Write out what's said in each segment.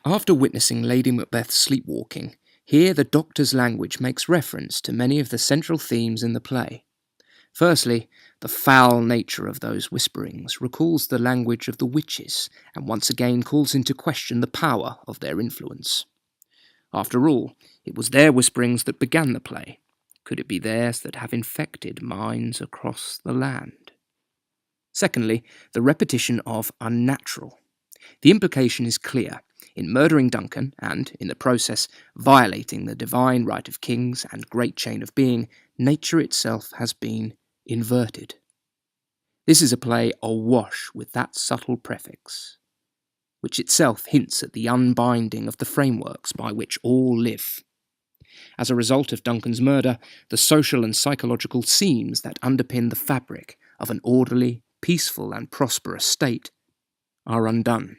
After witnessing Lady Macbeth sleepwalking, here the Doctor's language makes reference to many of the central themes in the play. Firstly, the foul nature of those whisperings recalls the language of the witches, and once again calls into question the power of their influence. After all, it was their whisperings that began the play. Could it be theirs that have infected minds across the land? Secondly, the repetition of unnatural. The implication is clear. In murdering Duncan, and, in the process, violating the divine right of kings and great chain of being, nature itself has been inverted. This is a play awash with that subtle prefix, which itself hints at the unbinding of the frameworks by which all live. As a result of Duncan's murder, the social and psychological seams that underpin the fabric of an orderly, peaceful and prosperous state are undone.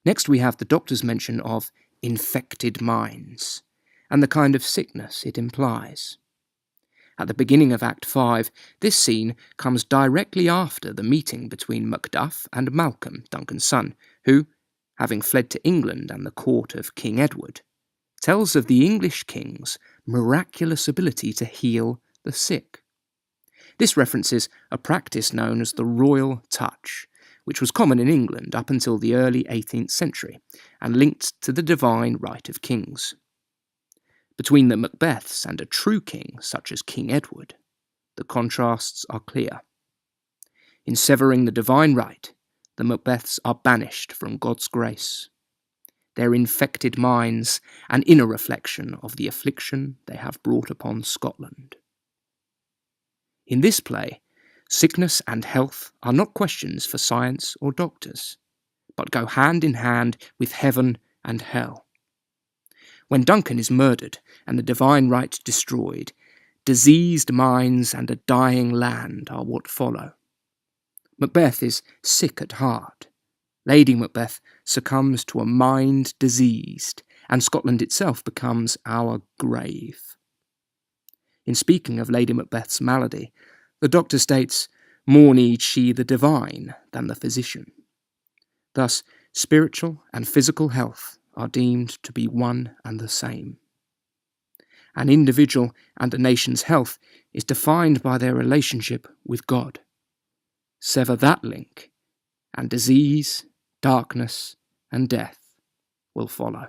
Next we have the Doctor's mention of infected minds, and the kind of sickness it implies. At the beginning of Act 5, this scene comes directly after the meeting between Macduff and Malcolm, Duncan's son, who, having fled to England and the court of King Edward, tells of the English king's miraculous ability to heal the sick. This references a practice known as the royal touch, which was common in England up until the early 18th century, and linked to the divine right of kings. Between the Macbeths and a true king, such as King Edward, the contrasts are clear. In severing the divine right, the Macbeths are banished from God's grace. Their infected minds, an inner reflection of the affliction they have brought upon Scotland. In this play, sickness and health are not questions for science or doctors, but go hand in hand with heaven and hell. When Duncan is murdered and the divine right destroyed, diseased minds and a dying land are what follow. Macbeth is sick at heart. Lady Macbeth succumbs to a mind diseased, and Scotland itself becomes our grave. In speaking of Lady Macbeth's malady, the Doctor states, "More needs she the divine than the physician." Thus, spiritual and physical health are deemed to be one and the same. An individual and a nation's health is defined by their relationship with God. Sever that link, and disease, darkness, and death will follow.